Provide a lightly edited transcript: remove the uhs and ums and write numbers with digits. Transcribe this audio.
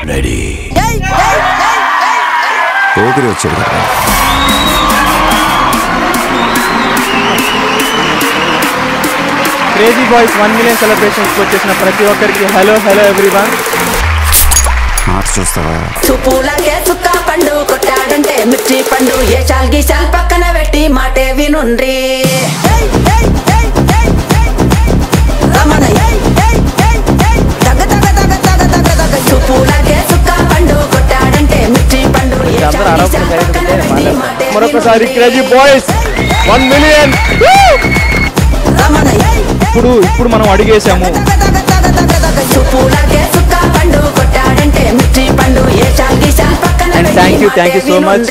Ready పోగిరి వచ్చాడు కదా. Crazy boys 1 million celebrations వచ్చేసిన ప్రతి ఒక్కరికి హలో ఎవ్రీవన్. మాట చూస్తావా? చూపులకే చుక్క పండు కొట్టాడంటే మిర్చి పండు ఏ చాల్ గీసాల్ పక్కన పెట్టి మాటే వినుండ్రి. చూపులకే చుక్క పండు కొట్టాడంటే మిర్చి పండు మరొకసారి క్రేజీ బాయ్స్ 1 మిలియన్. ఇప్పుడు మనం అడిగేసాము. చూపులకే చుక్క పండు కొట్టాడంటే మిర్చి పండు ఏ చాల్ గీసాల్ పక్కన థ్యాంక్ యూ సో మచ్.